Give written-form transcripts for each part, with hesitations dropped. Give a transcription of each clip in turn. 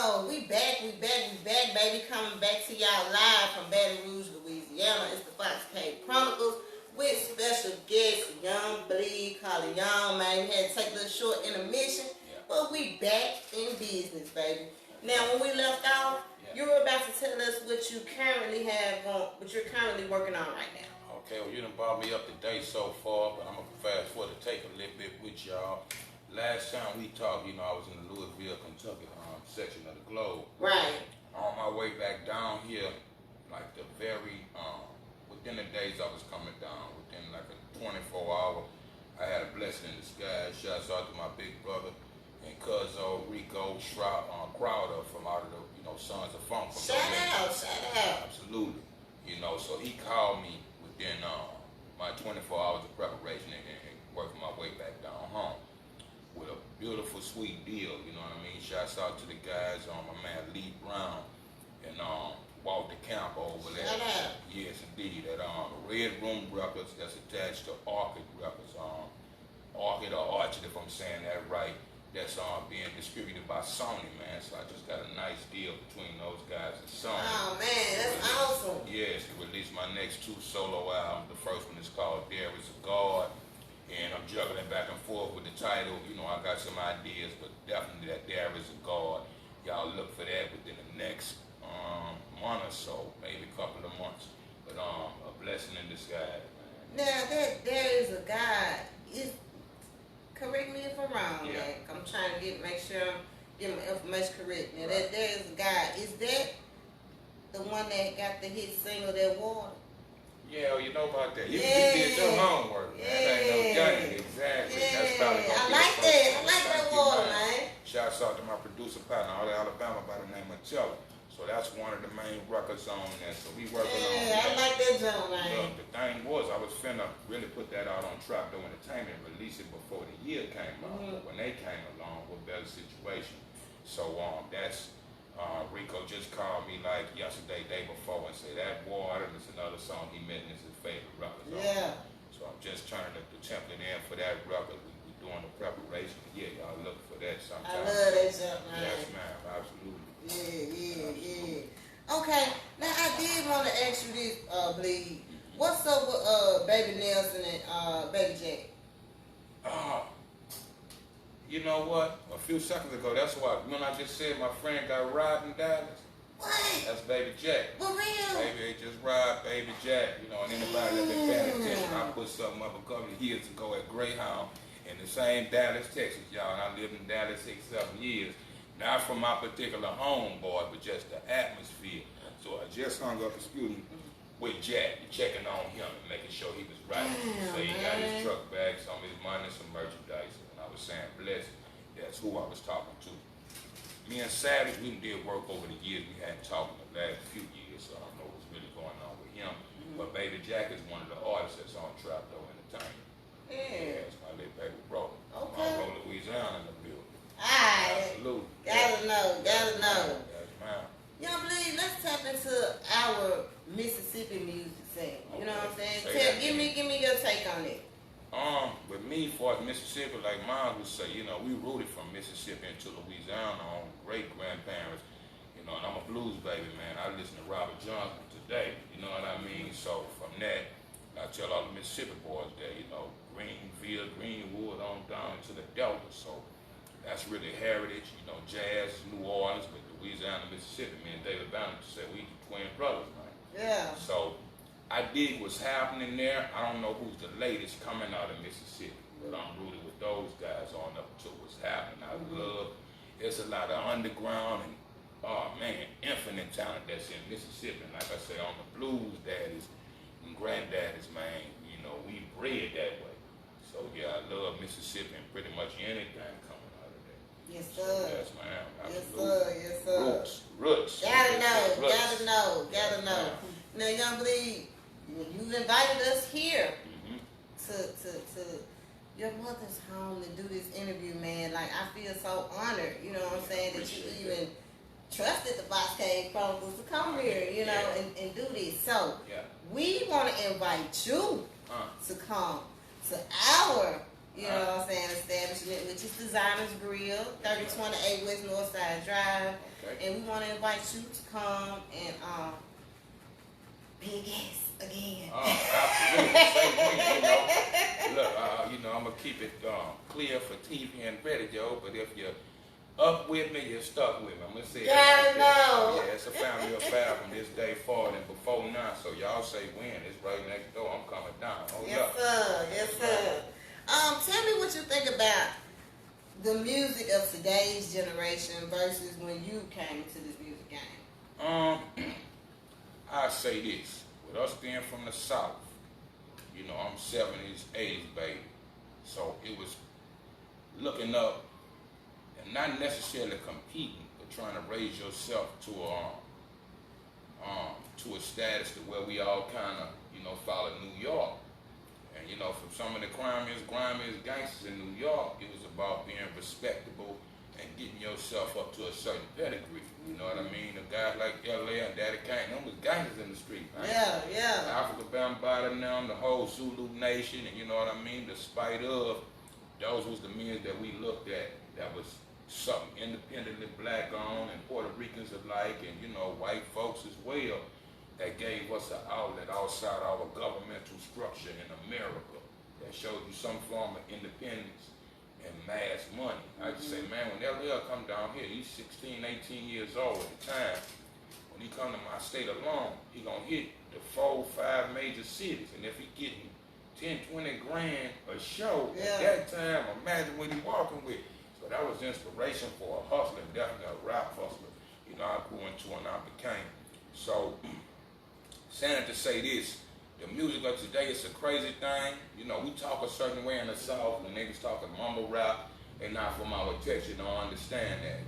So we back, baby. Coming back to y'all live from Baton Rouge, Louisiana. It's the Fox Cave Chronicles with special guest Young Bleed, calling Young, man. We had to take a little short intermission, but we back in business, baby. Now, when we left off, you were about to tell us what you currently have on, what you're currently working on right now. Okay, well, you done brought me up to date so far, but I'm going to fast forward to take a little bit with y'all. Last time we talked, I was in the Louisville, Kentucky section of the globe. Right. On my way back down here, like the very, within the days I was coming down, within like a 24-hour, I had a blessing in disguise. Shouts out to my big brother and cousin Rico Crowder from out of the, Sons of Funk. Shout out. Absolutely. So he called me within my 24 hours of preparation and working my way back down home with a beautiful, sweet deal, you know what I mean? Shouts out to the guys, my man Lee Brown and Walter Camp over there. Shout out. Yes, indeed. At Red Room Records that's attached to Orchid Records. Orchid or Orchard, if I'm saying that right. That's being distributed by Sony, man. So I just got a nice deal between those guys and Sony. Oh, man, that's awesome. Yes, to release my next 2 solo albums. The first one is called There Is a God. And I'm juggling back and forth with the title. I got some ideas, but definitely that There Is a God. Y'all look for that within the next month or so, maybe a couple of months. But a blessing in disguise, man. Now, that There Is a God, correct me if I'm wrong, man. I'm trying to make sure I'm getting my information correct. Now, that There Is a God, is that the one that got the hit single, That Water? Yeah, you know about that. You did your homework, man. That ain't no gunning. Exactly. That's probably gonna I be like the that. first I like That Water, man. Shouts out to my producer partner out of Alabama by the name of Cello. So that's one of the main records on there. So we working on that. I like that joint, man. Look, the thing was, I was finna really put that out on Trapdoor Entertainment, release it before the year came out. But when they came along, with better situation. So that's Rico just called me like yesterday, day before, and said That Water is another song he mentioned is his favorite record. Yeah. So I'm just turning the template in for that record. We doing the preparation. Yeah, y'all look for that sometime. I love that joint, man. Yes, ma'am. Absolutely. Yeah. Okay, now I did want to ask you this, Bleed. What's up with Baby Nelson and Baby Jack? You know what? A few seconds ago, that's why when I just said my friend got robbed in Dallas. What? That's Baby Jack. For real? Baby, they just robbed Baby Jack. And anybody that been paying attention, I put something up a couple of years ago at Greyhound in the same Dallas, Texas, y'all. And I lived in Dallas 6-7 years. Not from my particular homeboy, but just the atmosphere. So I just hung up a student with Jack, checking on him and making sure he was right. So he got his truck back, some of his money, some merchandise. And I was saying, bless, that's who I was talking to. Me and Savage, we did work over the years. We hadn't talked in the last few years, so I don't know what's really going on with him. But Baby Jack is one of the artists that's on Trapdoor Entertainment. Yeah, it's my little baby brother. Okay. My bro Louisiana in the building. Alright. Absolutely. Gotta know. That's mine. Y'all believe, let's tap into our Mississippi music scene. You know what I'm saying? Give me your take on it. With me, for Mississippi, like mine would say, we rooted from Mississippi into Louisiana on great grandparents, and I'm a blues baby, man. I listen to Robert Johnson today, you know what I mean? So from that, I tell all the Mississippi boys that, Greenville, Greenwood, on down to the Delta. So that's really heritage, jazz, New Orleans, but Louisiana, Mississippi. Me and David Banner said we twin brothers, man. Yeah. So I dig what's happening there. I don't know who's the latest coming out of Mississippi, but I'm rooted with those guys on up to what's happening. I love, there's a lot of underground and, infinite talent that's in Mississippi. And like I say, on the blues daddies and granddaddies, man, we bred that way. So yeah, I love Mississippi and pretty much anything coming out of there. Yes, sir. Yes, ma'am. Yes, sir. Roots. Gotta know. Now, Young Bleed, you've invited us here to your mother's home to do this interview, man. Like, I feel so honored, you know what I'm saying, that you even trusted the Fox Cave Chronicles to come here, and do this. So, we want to invite you to come to our You know what I'm saying? Establishment, which is Designers Grill, 3028 West Northside Drive. Okay. And we want to invite you to come and be a guest again. Absolutely. Say when, look, I'm gonna keep it clear for TV and radio. But if you're up with me, you're stuck with me. I'm gonna say it like know. Yeah, it's a family affair from this day forward and before now. So y'all say when? It's right next door. I'm coming down. Oh, yes, sir. Yes, sir. Tell me what you think about the music of today's generation versus when you came into this music game. I say this. With us being from the South, I'm 70s, 80s, baby. So it was looking up and not necessarily competing, but trying to raise yourself to a status to where we all kind of, follow New York. And, from some of the grimiest gangsters in New York, it was about being respectable and getting yourself up to a certain pedigree. You know what I mean? The guys like L.A. and Daddy Kane, them was gangsters in the street, man. Yeah. Africa Bambaataa now, the whole Zulu nation, and you know what I mean? Despite of, those was the men that we looked at that was something independently black owned and Puerto Ricans alike and, white folks as well that gave us an outlet outside our governmental structure in America that showed you some form of independence and mass money. I just say, man, when LL come down here, he's 16, 18 years old at the time. When he come to my state alone, he gonna hit the 4, 5 major cities. And if he getting 10, 20 grand a show at that time, imagine what he walking with. So that was inspiration for a hustler, definitely a rap hustler. I grew into and I became. So, saying to say this, the music of today is a crazy thing. We talk a certain way in the South. When niggas talking mumble rap, they not from our text. You don't understand that.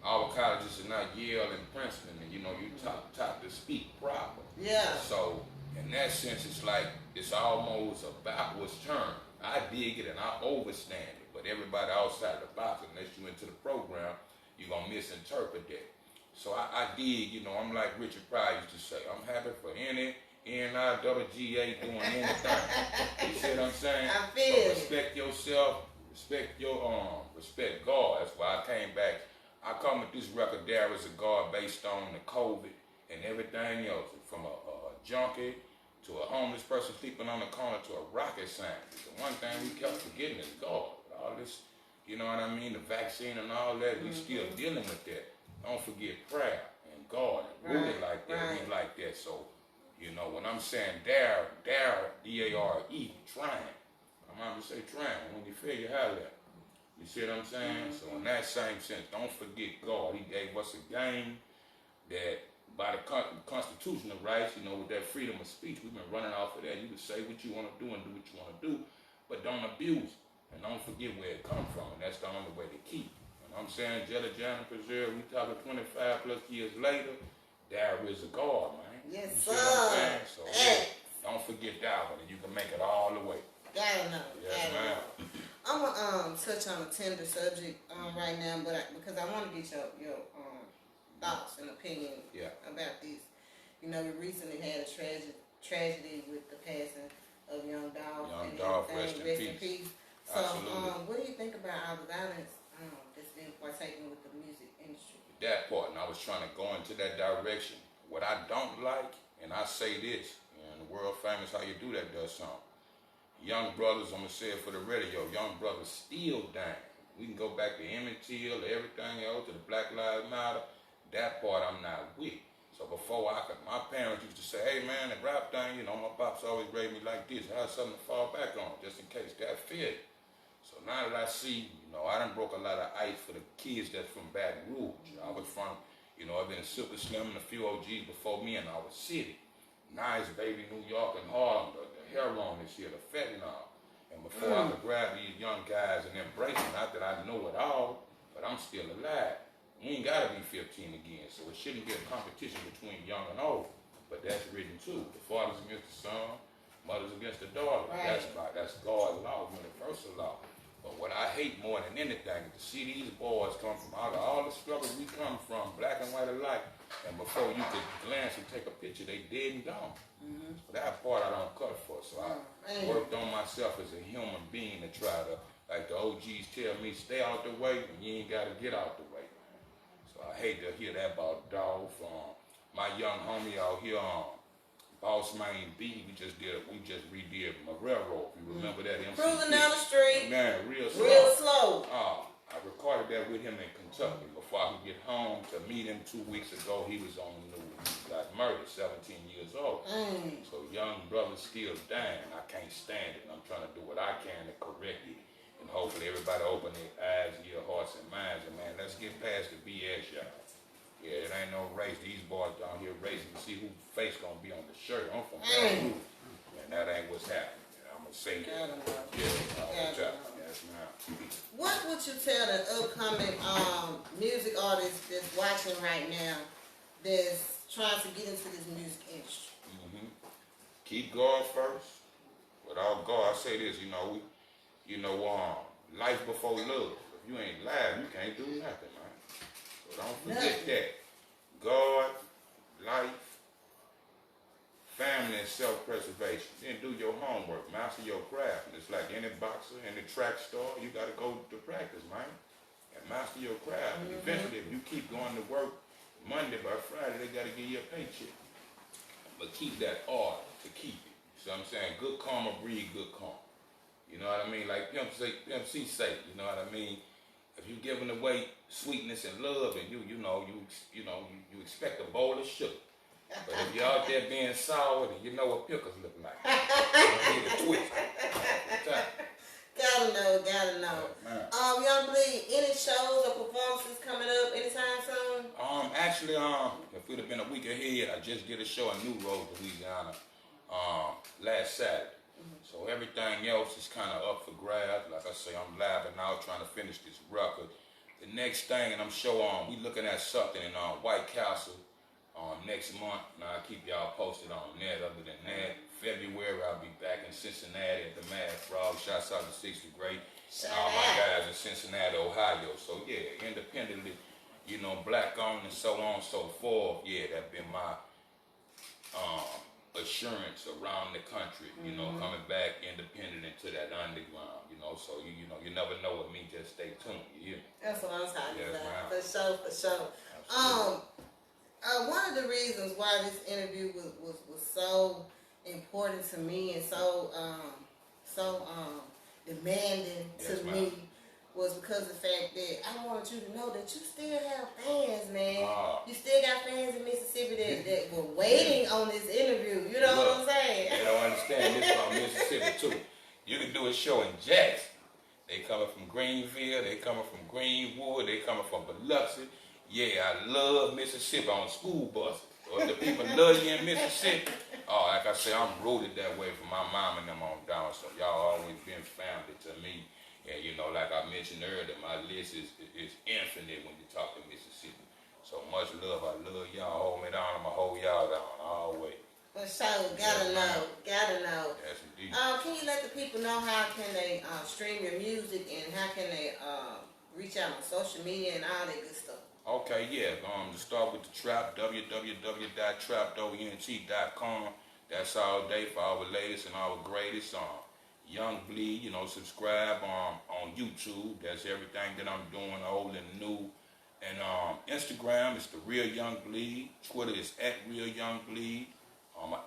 Our colleges are not Yale and Princeton, and you taught to speak proper. Yeah. So in that sense, it's like it's almost a backwards turn. I dig it and I overstand it, but everybody outside the box, unless you into the program, you're gonna misinterpret that. So I dig, I'm like Richard Pryor used to say, I'm happy for any N-I-double-G-A doing anything. You see what I'm saying? I feel respect yourself, respect God. That's why I came back. I come with this record there as a God based on the COVID and everything else, from a junkie to a homeless person sleeping on the corner to a rocket scientist. The one thing we kept forgetting is God. All this, you know what I mean, the vaccine and all that, we still dealing with that. Don't forget prayer and God, and really like that, we like that. So, when I'm saying dare, D-A-R-E, trying. I'm going to say trying. When you feel you have that. You see what I'm saying? So in that same sense, don't forget God. He gave us a game that by the constitutional rights, with that freedom of speech, we've been running off of that. You can say what you want to do and do what you want to do, but don't abuse it. And don't forget where it come from, and that's the only way to keep. I'm saying Jelly John and Preserve, we talking 25 plus years later, there is a God, man. Yes, you sir. See what I'm saying? So don't forget that one, and you can make it all the way. Gotta know. Yes, ma'am. I'm gonna touch on a tender subject right now, but because I want to get your thoughts and opinion about this. We recently had a tragedy with the passing of Young Dolph. Rest in peace. So, Absolutely. what do you think about all the violence that's been partaken with the music industry? That part, and I was trying to go into that direction. What I don't like, and I say this, and the world famous How You Do That does something. Young brothers, I'm going to say it for the radio, young brothers still dying. We can go back to Emmett Till, to everything else, to the Black Lives Matter. That part I'm not with. So before my parents used to say, hey man, the rap thing, my pops always raised me like this. I had something to fall back on, just in case that fit. So now that I see, I done broke a lot of ice for the kids that's from Baton Rouge. I was from, I've been Super Slim and a few OGs before me in our city. Now it's baby New York and Harlem, the heroin this year, the fentanyl. And before I could grab these young guys and embrace them, not that I know it all, but I'm still alive. We ain't gotta be 15 again, so it shouldn't be a competition between young and old. But that's written too. The fathers against the son, mothers against the daughter. Right. That's God's law, universal law. But what I hate more than anything is to see these boys come from all the struggles we come from, black and white alike, And before you could glance and take a picture, they dead and gone. So that part I don't cut for. So I worked on myself as a human being to try to, like the OGs tell me, stay out the way and you ain't got to get out the way. So I hate to hear that about Dolph. My young homie out here, Boss Man B, we just redid my railroad. You remember that? MC Cruising down the street. Man, real slow. I recorded that with him in Kentucky before I could get home to meet him 2 weeks ago. He was on the news. He got murdered, 17 years old. So young brother still dying. I can't stand it. I'm trying to do what I can to correct it. And hopefully everybody open their eyes, ear, hearts, and minds. And man, let's get past the BS, y'all. Yeah, it ain't no race. These boys down here racing to see whose face gonna be on the shirt. I'm from Baton Rouge. And that ain't what's happening. I'm gonna say that. Yes, ma'am. What would you tell an upcoming music artist that's watching right now that's trying to get into this music industry? Keep God first. Without God, I say this, life before love. If you ain't live, you can't do nothing, man. So don't forget that. God, life, family, and self-preservation. Then do your homework. Master your craft. It's like any boxer, any track star, you got to go to practice, man. And master your craft. And eventually, if you keep going to work Monday by Friday, they got to give you a paycheck. But keep that order to keep it. See what I'm saying? Good karma breed good karma. You know what I mean? Like Pimp C say, you know what I mean? If you giving away sweetness and love, and you expect a bowl of sugar. But if you're out there being sour, then you know what pickles look like. You need a twist. Gotta know. Young Bleed, any shows or performances coming up anytime soon? Actually, if we'd have been a week ahead, I just did a show in New Road, Louisiana, last Saturday. So everything else is kind of up for grabs. Like I say, I'm live and now trying to finish this record. The next thing, and I'm sure we looking at something in White Castle next month. Now I keep y'all posted on that. Other than that, February I'll be back in Cincinnati at the Mad Frog. Shouts out to 60 Great and all my guys in Cincinnati, Ohio. So yeah, independently, black owned and so on and so forth. Yeah, that's been my assurance around the country, coming back independent into that underground, so you never know with me, just stay tuned, That's what I'm talking about. For sure. One of the reasons why this interview was so important to me and so demanding to me was because of the fact that I wanted you to know that you still have fans, man. You still got fans in Mississippi that were waiting on this interview. You know what I'm saying? They don't understand this about Mississippi, too. You can do a show in Jackson. They coming from Greenville. They coming from Greenwood. They coming from Biloxi. Yeah, I love Mississippi on school buses. So if the people love you in Mississippi, like I say, I'm rooted that way from my mom and them on down. So y'all always been family to me. And like I mentioned earlier, my list is infinite when you talk to Mississippi. So much love. I love y'all. Hold me down. I'ma hold y'all down always. For sure. Gotta know. Yes, indeed. Can you let the people know how can they stream your music and how can they reach out on social media and all that good stuff? Okay, yeah. To start with the trap, www.trapdont.com. That's all day for our latest and our greatest. Young Bleed, subscribe on YouTube. That's everything that I'm doing, old and new. And Instagram is The Real Young Bleed. Twitter is @Real Young Bleed.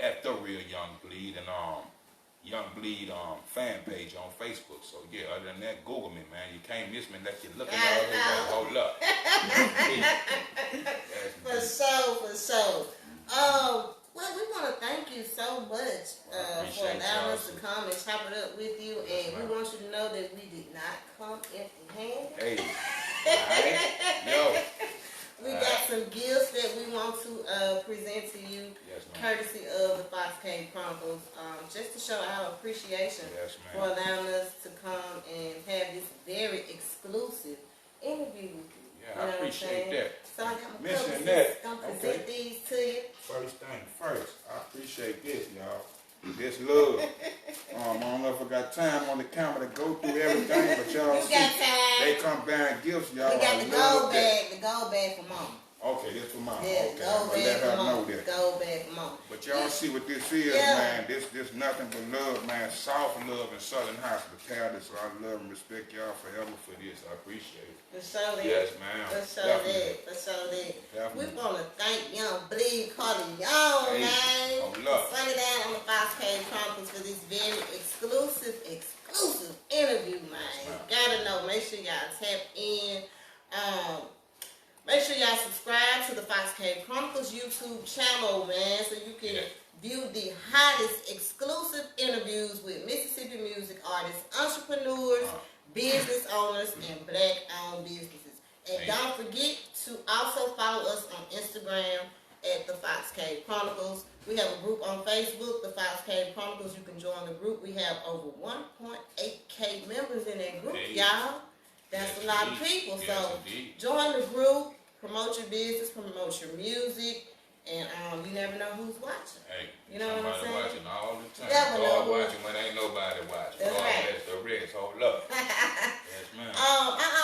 At The Real Young Bleed. And Young Bleed fan page on Facebook. So yeah, other than that, Google me, man. You can't miss me unless you're looking all over. Hold up. For sure. Well, we want to thank you so much for allowing us to come and chop it up with you. And we want you to know that we did not come empty-handed. Hey. All right. We got some gifts that we want to present to you, courtesy of the Fox Cave Chronicles, just to show our appreciation for allowing us to come and have this very exclusive interview with you. Yeah, I appreciate that. So I got my Mention I'm that. going to present these to you. First thing first, I appreciate this, y'all. This love. I don't know if I got time on the camera to go through everything, but y'all see, got time. they come bearing gifts, y'all. We got the gold bag for mama. Okay, that's for mom. Yeah, Okay, go I'm gonna let back her for know mom. that. Go back for mom. But y'all see what this is, Yeah. man. This nothing but love, man. Soft love in Southern Hospitality. So I love and respect y'all forever for this. I appreciate it. For sure that. Yes, ma'am. For sure Definitely. that. For sure that. We Definitely. want to thank Young Bleed Carter Young, Hey, man. hold up. Sunny down on the Fox Cave Chronicles for this very exclusive interview, man. Gotta know. Make sure y'all tap in. Make sure y'all subscribe to the Fox Cave Chronicles YouTube channel, man, so you can view the hottest exclusive interviews with Mississippi music artists, entrepreneurs, business owners, and black-owned businesses. And don't forget to also follow us on Instagram at the Fox Cave Chronicles. We have a group on Facebook, the Fox Cave Chronicles. You can join the group. We have over 1.8K members in that group, y'all. That's a lot of people. So join the group, promote your business, promote your music, and you never know who's watching. Hey, you know what I'm saying? Watching all the time. God watching when ain't nobody watching. That's right. That's the rest. Hold up. Yes, ma'am. I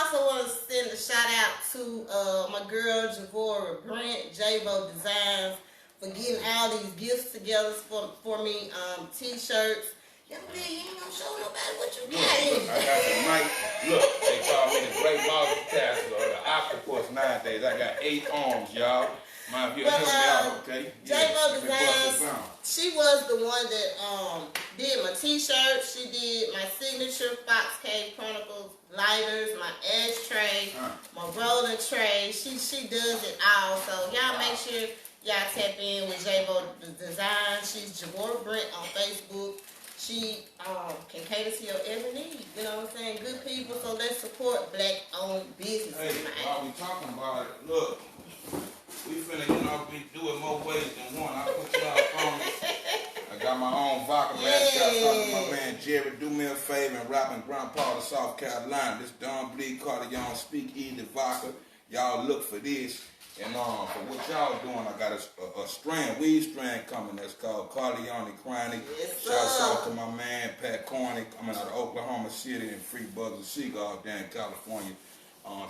also want to send a shout out to my girl Javora Brent, J-Bo Designs, for getting all these gifts together for me. T-shirts. Young man, you ain't gonna show nobody what you got. Look, I got the mic. Look, they call me the great multitasker or the octopus nowadays. I got 8 arms, y'all. Mind you, help me out, okay? J-Bo Designs, she was the one that did my t-shirt. She did my signature Fox Cave Chronicles lighters, my ashtray, my rolling tray. She does it all. So y'all make sure y'all tap in with J-Bo Designs. She's Javora Brent on Facebook. She can cater to your every need. You know what I'm saying? Good people, so let's support black-owned businesses. Hey, while we talking about it, look, we finna, do it more ways than one. I put y'all on it. I got my own vodka man. Shout out to my man Jerry. Do me a favor and rapping Grandpa of South Carolina. This Don Bleed Carter Young Speak Easy Vodka. Y'all look for this. And for what y'all doing, I got a weed strand coming that's called Carleone Chronic. Shouts out to my man Pat Cornick coming out of Oklahoma City and Free Bugs and Seagull down in California,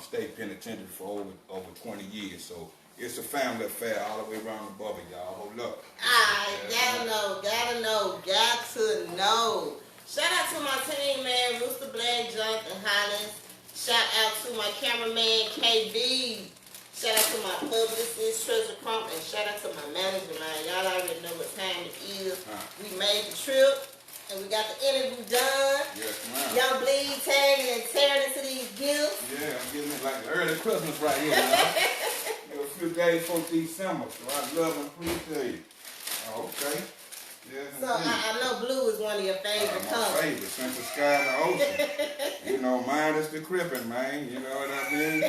state penitentiary for over 20 years. So it's a family affair all the way around the bubble, y'all. Hold up. Gotta know. Shout out to my team, man, Rooster Black, Jonathan Hollins. Shout out to my cameraman, KB. Shout out to my publicist, Treasure Crump, and shout out to my manager, man. Y'all already know what time it is. We made the trip, and we got the interview done. Yes, ma'am. Y'all bleed, tagging, and tearing into these gifts. Yeah, I'm getting it like early Christmas right here, man. A few days before December, so I love and appreciate it. Okay. Yes, so I know blue is one of your favorite colors. My favorite, since the sky and the ocean. Mine is the crippin', man. You know what I mean?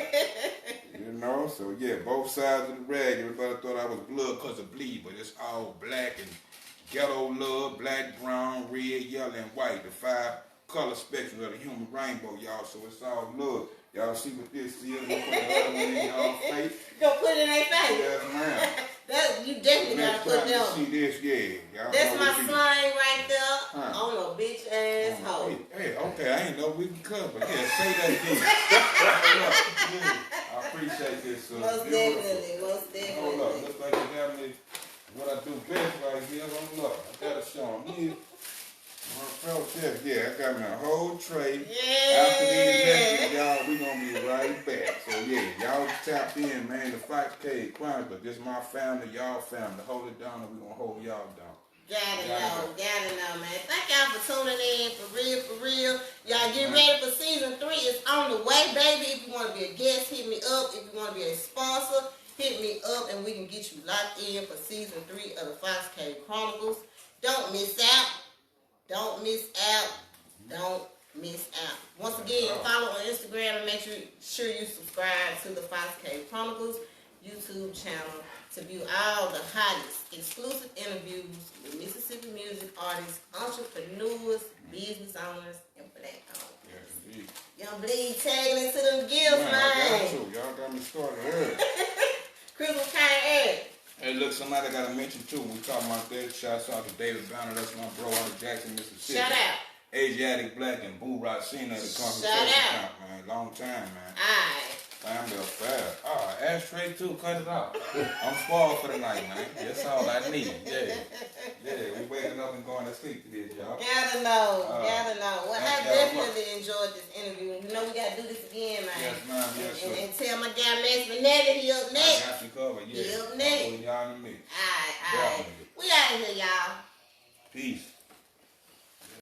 So yeah, both sides of the rag. Everybody thought I was blood because of bleed, but it's all black and ghetto love, black, brown, red, yellow, and white. The 5 color spectrum of the human rainbow, y'all. So it's all love. Y'all see what this is? We put the other one in y'all face. You gonna put it in their face? Yes, ma'am. You definitely gotta put them. See this, yeah. That's my slang right there on a bitch ass hoe. Hey, okay, I ain't know we can cut, but yeah, say that again. I appreciate this. Most definitely. Hold up, looks like you have me what I do best right here. Hold up, I gotta show them. Yeah, I got me a whole tray. Yeah. After these lessons, y'all, we gonna be right back. So yeah, y'all tap in, man. The Fox Cave Chronicles. This my family, y'all family. Hold it down, and we gonna hold y'all down. Gotta know, man. Thank y'all for tuning in, for real. Y'all get ready for season 3. It's on the way, baby. If you want to be a guest, hit me up. If you want to be a sponsor, hit me up, and we can get you locked in for season 3 of the Fox Cave Chronicles. Don't miss out. Don't miss out. Once again, follow on Instagram and make sure you subscribe to the Fox Cave Chronicles YouTube channel to view all the hottest exclusive interviews with Mississippi music artists, entrepreneurs, business owners, and black-owned. Yes, indeed. Y'all bleed tagging into them gifts, man. Y'all got me started early. Christmas came early. Hey, look, somebody got to mention too. We talking about that. Shouts out to David Banner. That's my bro out of Jackson, Mississippi. Shout out. Asiatic Black and Boo Racina, the conversation Shout out. man. Long time, man. Alright. Family affair. Man, straight to cut it off. I'm spoiled for the night, man. That's all I need. Yeah. Yeah, we waking up and going to sleep to this, y'all. Gotta know. Well, I definitely much. enjoyed this interview. You know we gotta do this again, man. Yes, ma'am. Yes, sir. And tell my guy Max Vanetta he up next. I got you covered. Yeah. He up next. I'll put y'all in the mix. Alright. We out of here, y'all. Peace.